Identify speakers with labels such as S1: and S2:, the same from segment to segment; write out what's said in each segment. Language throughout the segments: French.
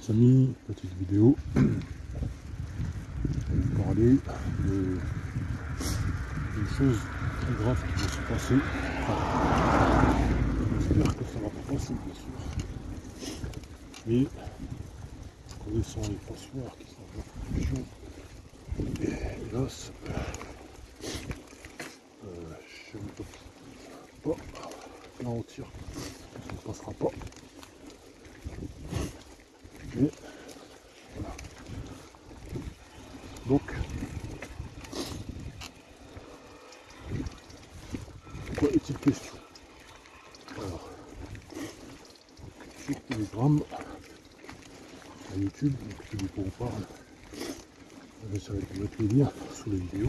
S1: amis, petite vidéo pour vous parler d'une chose très grave qui va se passer. Enfin, j'espère que ça va pas passer, bien sûr. Mais connaissant les passoires qui sont en production, hélas, je ne peux pas garantir que ça ne passera pas. Mais voilà. Donc, quoi est-il question? Alors, sur Telegram, à YouTube, donc celui dont on parle, j'essaierai de mettre le lien sous la vidéo.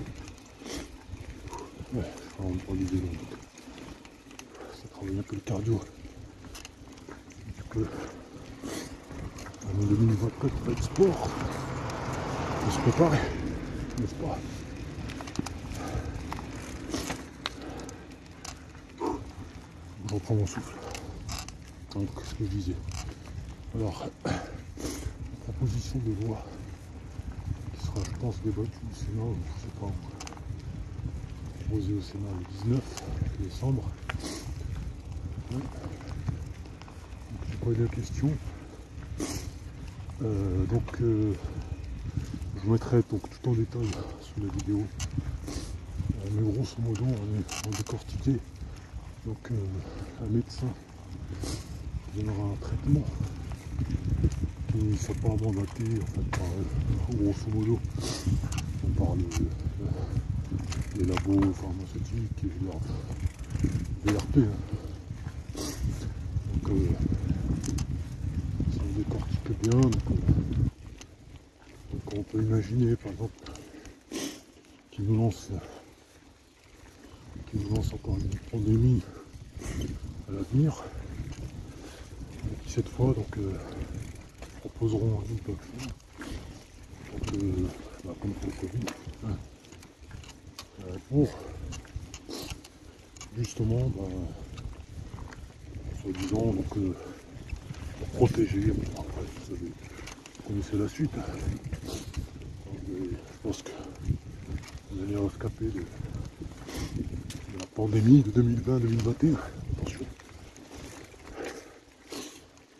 S1: Ouais, je ferai vraiment pas l'idée donc. Ça travaille un peu le cardio. Du coup, en 2024, pas de sport. On se préparer, n'est-ce pas? Je reprends mon souffle. Donc, ce que je disais. Alors, proposition de loi qui sera, je pense, débattue au Sénat, ou je sais pas, proposée au Sénat le 19 décembre. Ouais. Donc, c'est quoi la question? Je vous mettrai donc tout en détail sous la vidéo. Mais grosso modo, on décortiqué. Donc, un médecin donnera un traitement qui ne soit pas mandaté, en fait, par, grosso modo, on parle des labos pharmaceutiques et leur VRP. Hein. Donc, si on décortique bien, donc on peut imaginer, par exemple, qu'ils nous lancent encore une pandémie à l'avenir, et qui cette fois donc proposeront une vaccin, donc, comme pour le Covid, hein, pour justement, soi-disant, donc pour protéger. Bon, après, vous connaissez la suite. Hein. Donc, je pense que vous allez rescaper de la pandémie de 2020-2021. Attention.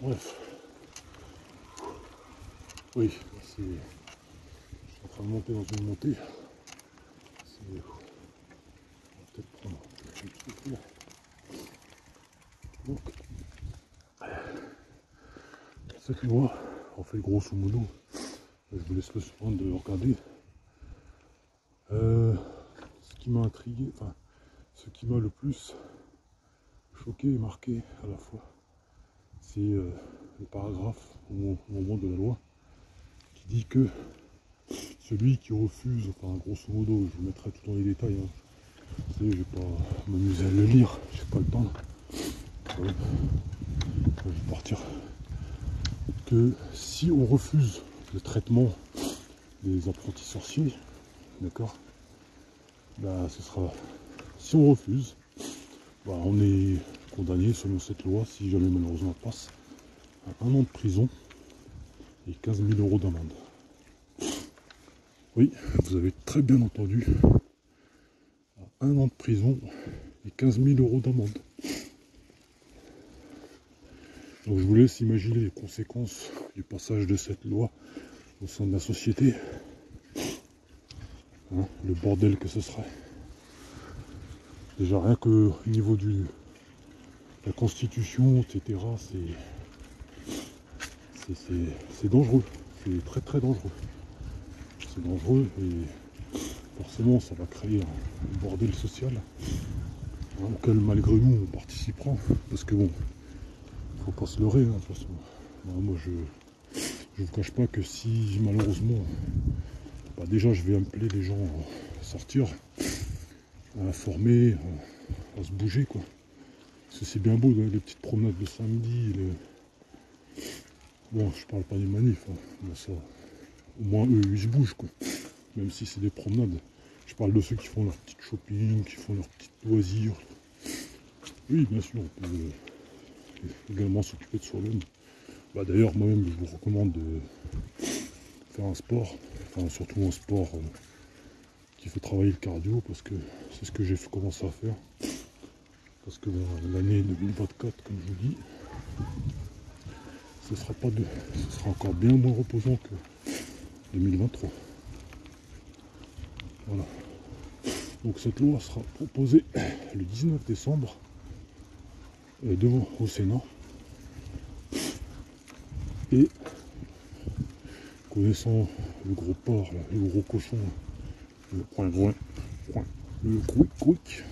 S1: Bref. Oui, je suis en train de monter dans une montée. On va peut-être prendre un petit souffle. Donc, cette loi, en fait, grosso modo, je vous laisse le soin de regarder. Ce qui m'a intrigué, enfin, ce qui m'a le plus choqué et marqué à la fois, c'est le paragraphe au moment de la loi qui dit que celui qui refuse, enfin grosso modo, je vous mettrai tout dans les détails, hein. Vous savez, je vais pas m'amuser à le lire, j'ai pas le temps. Ouais. Je vais partir. Que si on refuse le traitement des apprentis sorciers, d'accord, ce sera, si on refuse, on est condamné selon cette loi, si jamais malheureusement elle passe, à 1 an de prison et 15 000 € d'amende. Oui, vous avez très bien entendu, 1 an de prison et 15 000 € d'amende. Donc je vous laisse imaginer les conséquences du passage de cette loi au sein de la société. Hein, le bordel que ce serait. Déjà rien que au niveau de la constitution, etc., c'est dangereux. C'est très très dangereux. C'est dangereux et forcément ça va créer un bordel social, hein, auquel malgré nous on participera. Parce que bon, faut pas se leurrer, hein, de toute façon. Moi je vous cache pas que si malheureusement, déjà je vais appeler les gens à sortir, à informer, à se bouger quoi. Parce que c'est bien beau les petites promenades de samedi, bon je parle pas des manifs, hein, mais ça, au moins eux ils se bougent quoi. Même si c'est des promenades. Je parle de ceux qui font leur petit shopping, qui font leurs petits loisirs. Oui bien sûr, on peut également s'occuper de soi-même. Bah, d'ailleurs, moi-même, je vous recommande de faire un sport, enfin surtout un sport qui fait travailler le cardio, parce que c'est ce que j'ai commencé à faire. Parce que l'année 2024, comme je vous dis, ce sera encore bien moins reposant que 2023. Voilà. Donc cette loi sera proposée le 19 décembre devant au Sénat. Et connaissant le gros porc, là, le gros cochon, le quick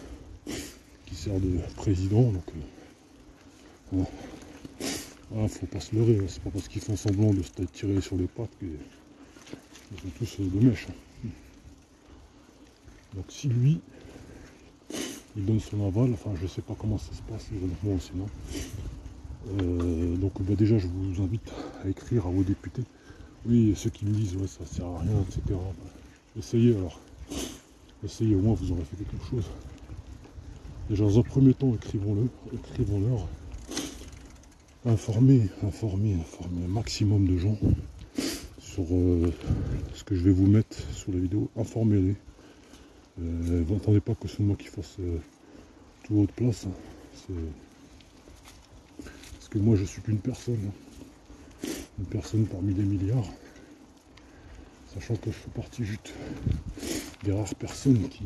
S1: qui sert de président, donc voilà. Ah, faut pas se leurrer, hein. C'est pas parce qu'ils font semblant de se tirer sur les pattes qu'ils sont tous de mèche. Hein. Donc si lui, il donne son aval, enfin je sais pas comment ça se passe honnêtement au Sénat. Donc bah, déjà je vous invite à écrire à vos députés. Oui, ceux qui me disent ouais ça sert à rien, etc. Bah, essayez alors. Essayez, au moins vous aurez fait quelque chose. Déjà dans un premier temps, écrivons-leur. Informer un maximum de gens sur ce que je vais vous mettre sur la vidéo. Informez-les. Vous n'attendez pas que c'est moi qui fasse tout votre place. Hein. Parce que moi je suis qu'une personne. Hein. Une personne parmi des milliards. Sachant que je fais partie juste des rares personnes qui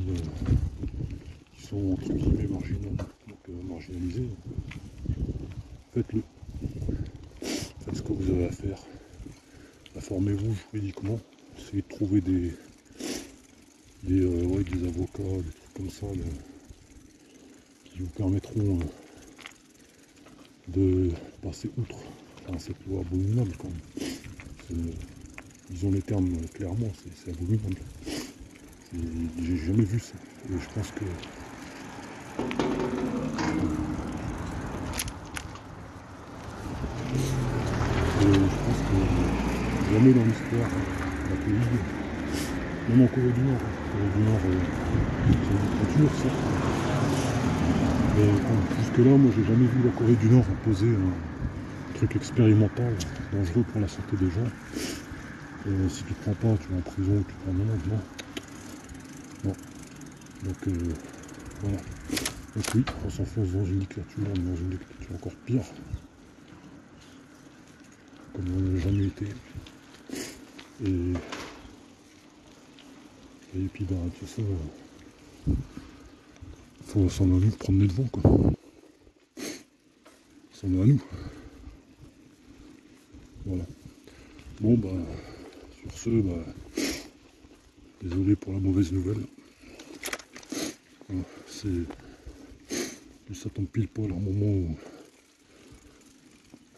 S1: sont entre guillemets marginalisées. Faites-le. Faites ce que vous avez à faire. Informez-vous juridiquement. Essayez de trouver des avocats, des trucs comme ça qui vous permettront de passer outre cette loi abominable quand même. Disons les termes clairement, c'est abominable. J'ai jamais vu ça. Et je pense que jamais dans l'histoire d'un pays, même en Corée du Nord, c'est une dictature, ça. Mais bon, jusque-là, moi j'ai jamais vu la Corée du Nord imposer un truc expérimental, dangereux pour la santé des gens. Si tu ne prends pas, tu vas en prison, tu prends non. Non. Donc voilà. Donc oui, on s'enfonce dans une dictature, on est dans une dictature encore pire. Comme on n'a jamais été. Et puis bah de toute façon, faut s'en à nous prendre les devants quoi. C'en est à nous. Voilà. Bon bah sur ce, bah désolé pour la mauvaise nouvelle. Voilà, ça tombe pile poil à un moment où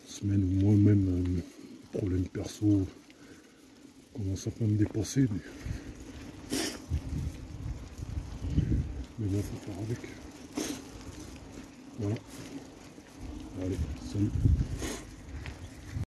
S1: semaine où moi-même problème perso commence à pas me dépasser, mais bon faut faire avec. Voilà. Allez, salut.